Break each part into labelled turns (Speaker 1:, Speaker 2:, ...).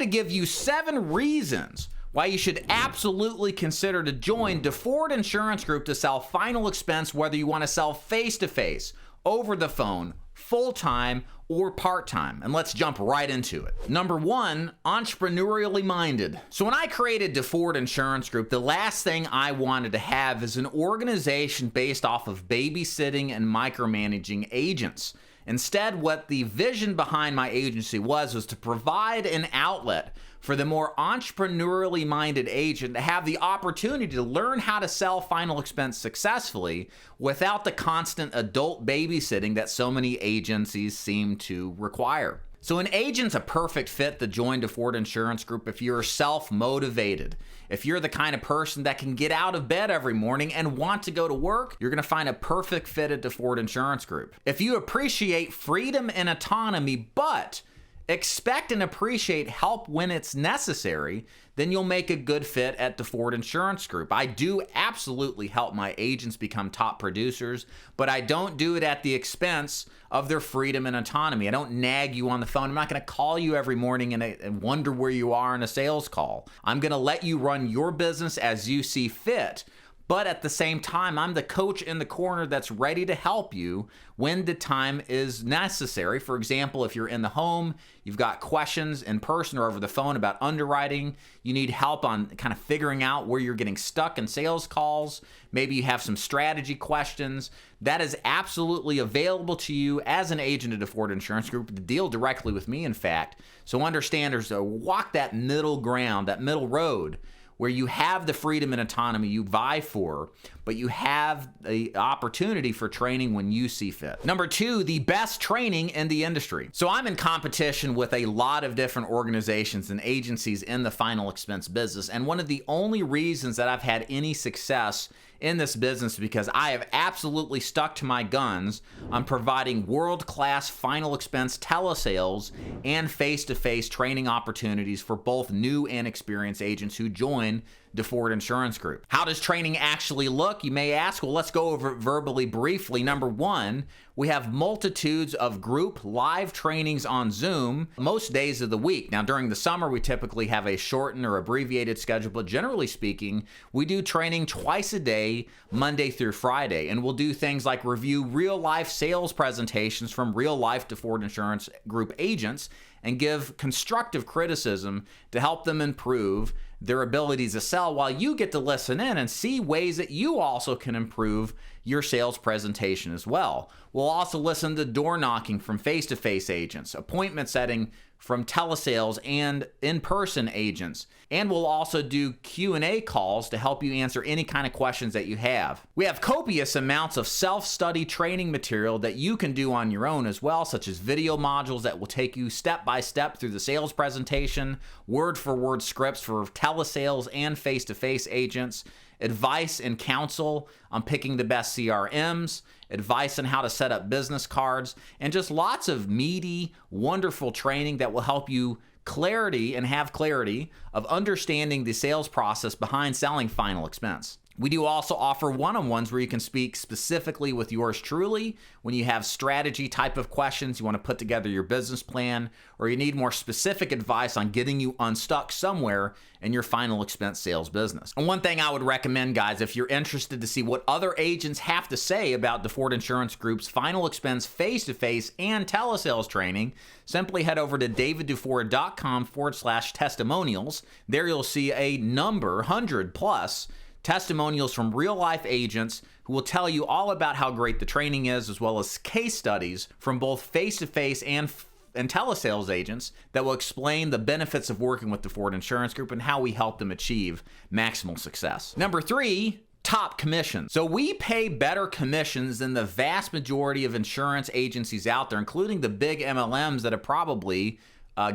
Speaker 1: going to give you 7 reasons why you should absolutely consider to join Duford Insurance Group to sell final expense, whether you want to sell face-to-face, over the phone, full-time, or part-time. And let's jump right into it. Number 1, entrepreneurially minded. So when I created Duford Insurance Group, the last thing I wanted to have is an organization based off of babysitting and micromanaging agents. Instead, what the vision behind my agency was to provide an outlet for the more entrepreneurially minded agent to have the opportunity to learn how to sell final expense successfully without the constant adult babysitting that so many agencies seem to require. So an agent's a perfect fit to join Duford Insurance Group if you're self-motivated. If you're the kind of person that can get out of bed every morning and want to go to work, you're going to find a perfect fit at Duford Insurance Group. If you appreciate freedom and autonomy, but expect and appreciate help when it's necessary, then you'll make a good fit at Duford Insurance Group. I do absolutely help my agents become top producers, but I don't do it at the expense of their freedom and autonomy. I don't nag you on the phone. I'm not going to call you every morning and wonder where you are in a sales call. I'm going to let you run your business as you see fit. But at the same time, I'm the coach in the corner that's ready to help you when the time is necessary. For example, if you're in the home, you've got questions in person or over the phone about underwriting, you need help on kind of figuring out where you're getting stuck in sales calls, maybe you have some strategy questions, that is absolutely available to you as an agent at Duford Insurance Group to deal directly with me, in fact. So understand there's a walk that middle ground, that middle road, where you have the freedom and autonomy you vie for, but you have the opportunity for training when you see fit. Number 2, the best training in the industry. So I'm in competition with a lot of different organizations and agencies in the final expense business, and one of the only reasons that I've had any success in this business is because I have absolutely stuck to my guns on providing world-class final expense telesales and face-to-face training opportunities for both new and experienced agents who join Duford Insurance Group. How does training actually look? You may ask. Well, let's go over it verbally briefly. Number 1, we have multitudes of group live trainings on Zoom most days of the week. Now, during the summer, we typically have a shortened or abbreviated schedule, but generally speaking, we do training twice a day, Monday through Friday, and we'll do things like review real-life sales presentations from real-life Duford Insurance Group agents and give constructive criticism to help them improve their abilities to sell, while you get to listen in and see ways that you also can improve your sales presentation as well. We'll also listen to door knocking from face-to-face agents, appointment setting from telesales and in-person agents, and we'll also do Q&A calls to help you answer any kind of questions that you have. We have copious amounts of self-study training material that you can do on your own as well, such as video modules that will take you step by step through the sales presentation, word-for-word scripts for telesales and face-to-face agents, advice and counsel on picking the best CRMs, advice on how to set up business cards, and just lots of meaty, wonderful training that will help you have clarity of understanding the sales process behind selling final expense. We do also offer one-on-ones where you can speak specifically with yours truly when you have strategy type of questions, you want to put together your business plan, or you need more specific advice on getting you unstuck somewhere in your final expense sales business. And one thing I would recommend, guys, if you're interested to see what other agents have to say about Duford Insurance Group's final expense face-to-face and telesales training, simply head over to davidduford.com/testimonials. There you'll see a number, 100 plus, testimonials from real-life agents who will tell you all about how great the training is, as well as case studies from both face-to-face and telesales agents that will explain the benefits of working with Duford Insurance Group and how we help them achieve maximal success. Number 3, top commissions. So we pay better commissions than the vast majority of insurance agencies out there, including the big MLMs that have probably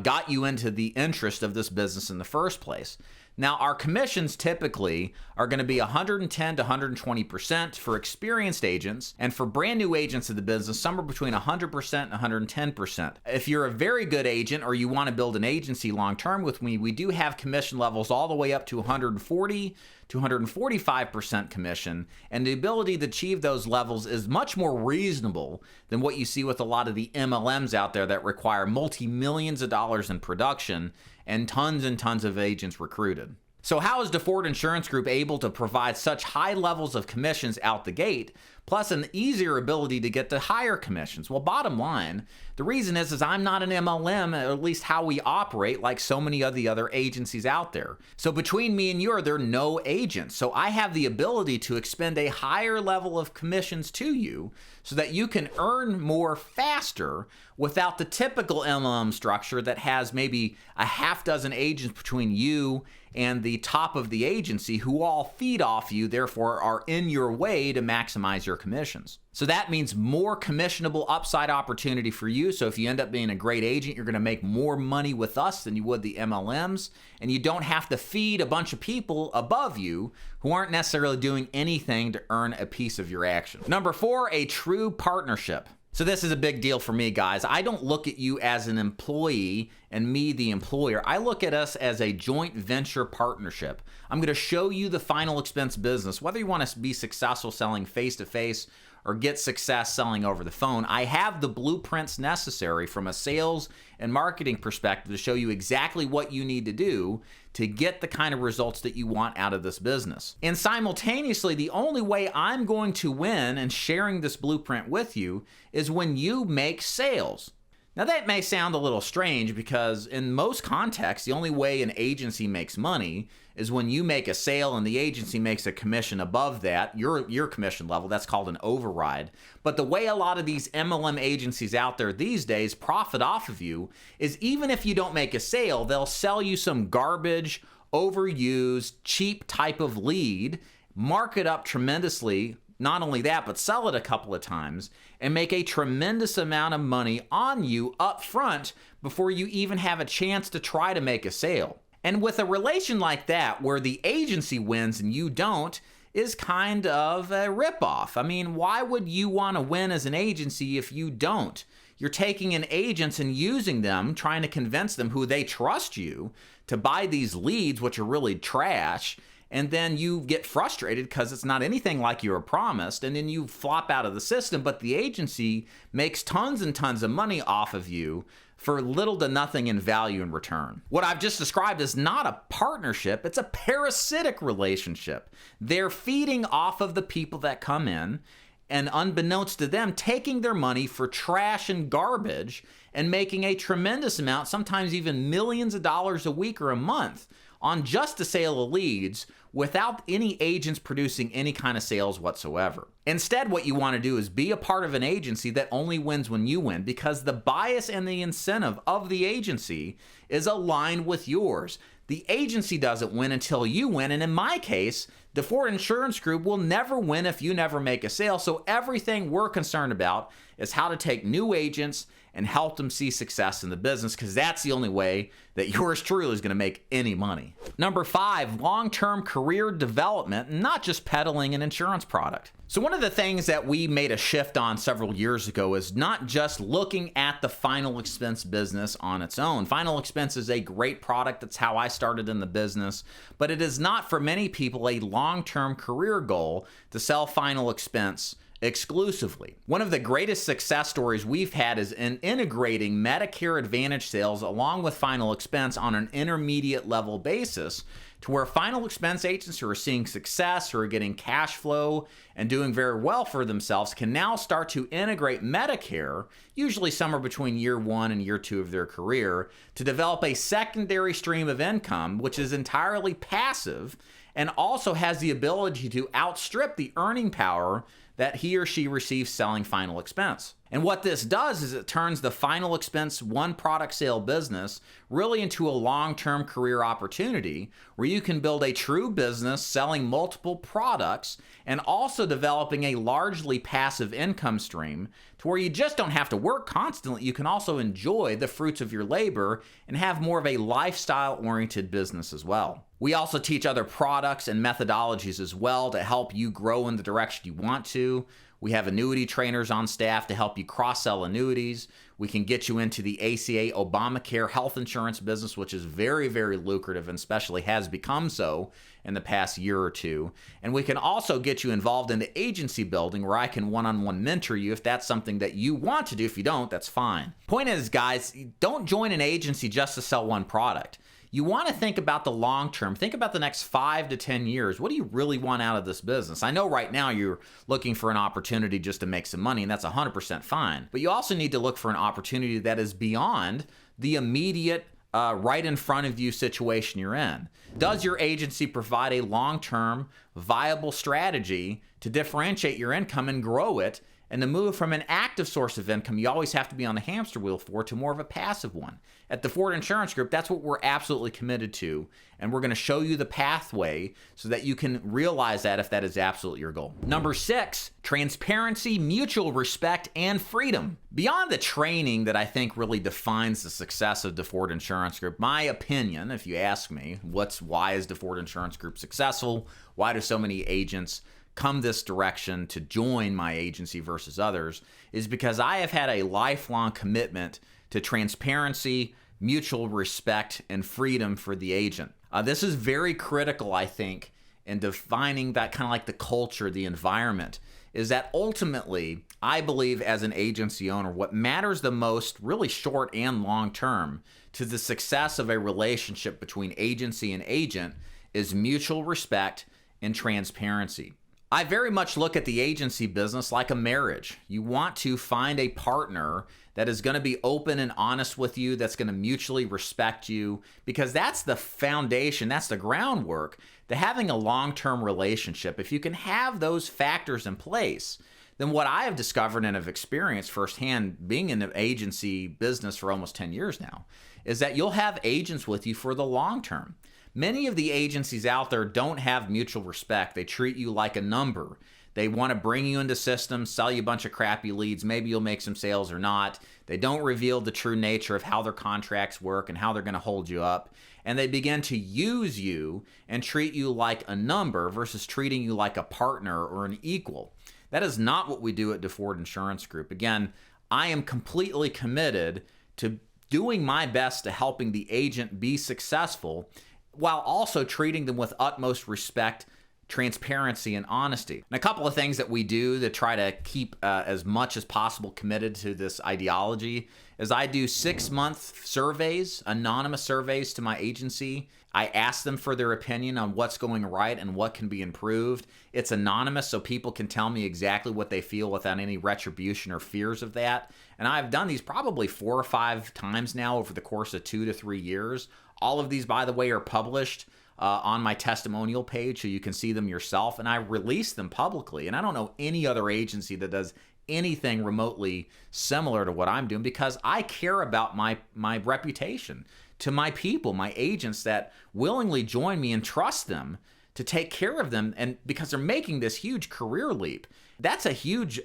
Speaker 1: got you into the interest of this business in the first place. Now, our commissions typically are going to be 110 to 120% for experienced agents, and for brand new agents of the business, somewhere between 100% and 110%. If you're a very good agent or you want to build an agency long-term with me, we do have commission levels all the way up to 140 to 145% commission, and the ability to achieve those levels is much more reasonable than what you see with a lot of the MLMs out there that require multi-millions of dollars in production and tons of agents recruited. So how is Duford Insurance Group able to provide such high levels of commissions out the gate, plus an easier ability to get to higher commissions? Well, bottom line, the reason is I'm not an MLM, or at least how we operate, like so many of the other agencies out there. So between me and you, there are no agents. So I have the ability to expend a higher level of commissions to you so that you can earn more faster without the typical MLM structure that has maybe a half dozen agents between you and the top of the agency who all feed off you, therefore are in your way to maximize your commissions. So that means more commissionable upside opportunity for you. So if you end up being a great agent, you're going to make more money with us than you would the MLMs, and you don't have to feed a bunch of people above you who aren't necessarily doing anything to earn a piece of your action. Number 4, a true partnership. So this is a big deal for me, guys. I don't look at you as an employee and me the employer. I look at us as a joint venture partnership. I'm going to show you the final expense business, whether you want to be successful selling face-to-face or get success selling over the phone. I have the blueprints necessary from a sales and marketing perspective to show you exactly what you need to do to get the kind of results that you want out of this business. And simultaneously, the only way I'm going to win in sharing this blueprint with you is when you make sales. Now that may sound a little strange because in most contexts, the only way an agency makes money is when you make a sale and the agency makes a commission above that, your commission level. That's called an override. But the way a lot of these MLM agencies out there these days profit off of you is even if you don't make a sale, they'll sell you some garbage, overused, cheap type of lead, mark it up tremendously. Not only that, but sell it a couple of times and make a tremendous amount of money on you up front before you even have a chance to try to make a sale. And with a relation like that, where the agency wins and you don't, is kind of a ripoff. I mean, why would you want to win as an agency if you don't? You're taking in agents and using them, trying to convince them who they trust you to buy these leads, which are really trash. And then you get frustrated because it's not anything like you were promised, and then you flop out of the system, but the agency makes tons and tons of money off of you for little to nothing in value in return. What I've just described is not a partnership, it's a parasitic relationship. They're feeding off of the people that come in, and unbeknownst to them, taking their money for trash and garbage and making a tremendous amount, sometimes even millions of dollars a week or a month on just the sale of leads without any agents producing any kind of sales whatsoever. Instead, what you want to do is be a part of an agency that only wins when you win, because the bias and the incentive of the agency is aligned with yours. The agency doesn't win until you win, and in my case, the Duford Insurance Group will never win if you never make a sale. So everything we're concerned about is how to take new agents and help them see success in the business, because that's the only way that yours truly is going to make any money. Number 5, long-term career development, not just peddling an insurance product. So one of the things that we made a shift on several years ago is not just looking at the final expense business on its own. Final expense is a great product. That's how I started in the business, but it is not for many people a long-term career goal to sell final expense exclusively. One of the greatest success stories we've had is in integrating Medicare Advantage sales along with final expense on an intermediate level basis, to where final expense agents who are seeing success, who are getting cash flow and doing very well for themselves, can now start to integrate Medicare, usually somewhere between year 1 and year 2 of their career, to develop a secondary stream of income, which is entirely passive and also has the ability to outstrip the earning power that he or she receives selling final expense. And what this does is it turns the final expense one product sale business really into a long-term career opportunity where you can build a true business selling multiple products and also developing a largely passive income stream to where you just don't have to work constantly. You can also enjoy the fruits of your labor and have more of a lifestyle-oriented business as well. We also teach other products and methodologies as well to help you grow in the direction you want to. We have annuity trainers on staff to help you cross-sell annuities. We can get you into the ACA Obamacare health insurance business, which is very, very lucrative and especially has become so in the past year or two. And we can also get you involved in the agency building where I can one-on-one mentor you if that's something that you want to do. If you don't, that's fine. Point is, guys, don't join an agency just to sell one product. you want to think about the long term. Think about the next 5 to 10 years. What do you really want out of this business? I know right now you're looking for an opportunity just to make some money, and that's 100% fine. But you also need to look for an opportunity that is beyond the immediate right in front of you situation you're in. Does your agency provide a long-term viable strategy to differentiate your income and grow it, and to move from an active source of income you always have to be on the hamster wheel for to more of a passive one? At Duford Insurance Group, that's what we're absolutely committed to, and we're going to show you the pathway so that you can realize that if that is absolutely your goal. Number 6, transparency, mutual respect, and freedom. Beyond the training that I think really defines the success of Duford Insurance Group, my opinion, if you ask me, why is Duford Insurance Group successful? Why do so many agents come this direction to join my agency versus others, is because I have had a lifelong commitment to transparency, mutual respect, and freedom for the agent. This is very critical, I think, in defining that kind of like the culture, the environment, is that ultimately, I believe as an agency owner, what matters the most, really short and long term, to the success of a relationship between agency and agent is mutual respect and transparency. I very much look at the agency business like a marriage. You want to find a partner that is going to be open and honest with you, that's going to mutually respect you, because that's the foundation, that's the groundwork to having a long-term relationship. If you can have those factors in place, then what I have discovered and have experienced firsthand being in the agency business for almost 10 years now, is that you'll have agents with you for the long term. Many of the agencies out there don't have mutual respect. They treat you like a number. They want to bring you into systems, sell you a bunch of crappy leads. Maybe you'll make some sales or not. They don't reveal the true nature of how their contracts work and how they're going to hold you up. And they begin to use you and treat you like a number versus treating you like a partner or an equal. That is not what we do at Duford Insurance Group. Again, I am completely committed to doing my best to helping the agent be successful, while also treating them with utmost respect, transparency, and honesty. And a couple of things that we do to try to keep as much as possible committed to this ideology is I do 6-month surveys, anonymous surveys to my agency. I ask them for their opinion on what's going right and what can be improved. It's anonymous, so people can tell me exactly what they feel without any retribution or fears of that. And I've done these probably 4 or 5 times now over the course of 2 to 3 years. All of these, by the way, are published on my testimonial page, so you can see them yourself, and I release them publicly. And I don't know any other agency that does anything remotely similar to what I'm doing, because I care about my reputation to my people, my agents that willingly join me and trust them to take care of them, and because they're making this huge career leap. That's a huge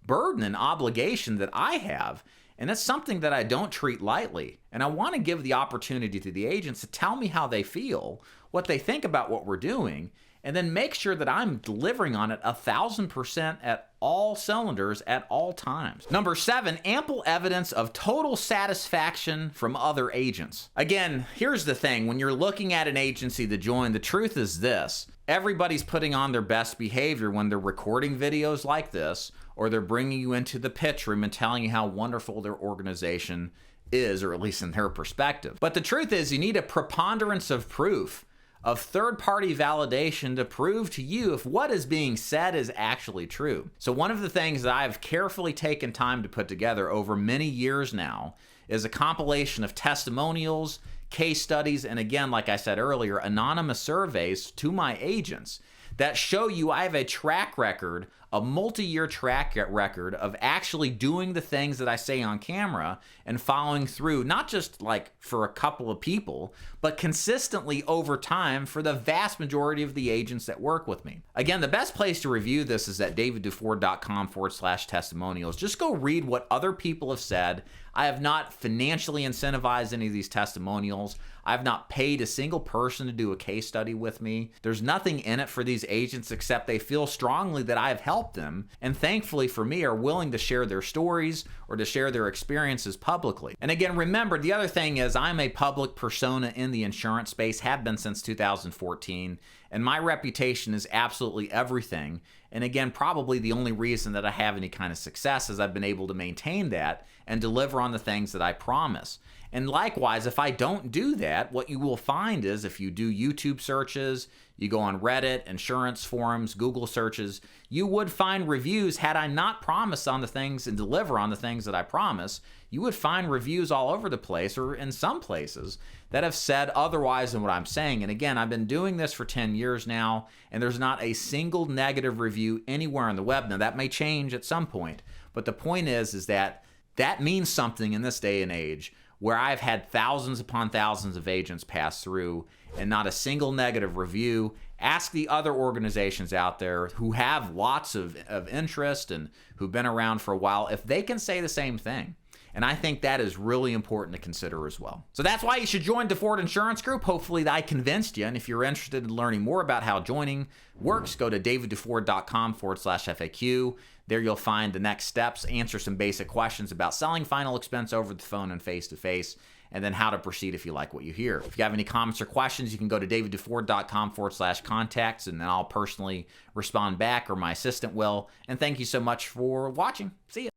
Speaker 1: burden and obligation that I have. And that's something that I don't treat lightly. And I want to give the opportunity to the agents to tell me how they feel, what they think about what we're doing, and then make sure that I'm delivering on it 1,000% at all cylinders at all times. Number 7, ample evidence of total satisfaction from other agents. Again, here's the thing. When you're looking at an agency to join, the truth is this. Everybody's putting on their best behavior when they're recording videos like this, or they're bringing you into the pitch room and telling you how wonderful their organization is, or at least in their perspective. But the truth is, you need a preponderance of proof, of third-party validation to prove to you if what is being said is actually true. So one of the things that I've carefully taken time to put together over many years now is a compilation of testimonials, case studies, and again, like I said earlier, anonymous surveys to my agents that show you I have a track record, a multi-year track record of actually doing the things that I say on camera and following through, not just like for a couple of people, but consistently over time for the vast majority of the agents that work with me. Again, the best place to review this is at davidduford.com/testimonials. Just go read what other people have said. I have not financially incentivized any of these testimonials. I have not paid a single person to do a case study with me. There's nothing in it for these agents except they feel strongly that I have helped them, and thankfully for me are willing to share their stories or to share their experiences publicly. And again, remember, the other thing is I'm a public persona in the insurance space, have been since 2014, and my reputation is absolutely everything. And again, probably the only reason that I have any kind of success is I've been able to maintain that and deliver on the things that I promise. And likewise, if I don't do that, what you will find is if you do YouTube searches, you go on Reddit, insurance forums, Google searches, you would find reviews. Had I not promised on the things and deliver on the things that I promise, you would find reviews all over the place, or in some places, that have said otherwise than what I'm saying. And again, I've been doing this for 10 years now, and there's not a single negative review anywhere on the web. Now, that may change at some point, but the point is that that means something in this day and age, where I've had thousands upon thousands of agents pass through and not a single negative review. Ask the other organizations out there who have lots of interest and who've been around for a while if they can say the same thing. And I think that is really important to consider as well. So that's why you should join Duford Insurance Group. Hopefully I convinced you. And if you're interested in learning more about how joining works, go to davidduford.com/FAQ. There you'll find the next steps, answer some basic questions about selling final expense over the phone and face-to-face, and then how to proceed if you like what you hear. If you have any comments or questions, you can go to davidduford.com/contacts, and then I'll personally respond back, or my assistant will. And thank you so much for watching. See ya.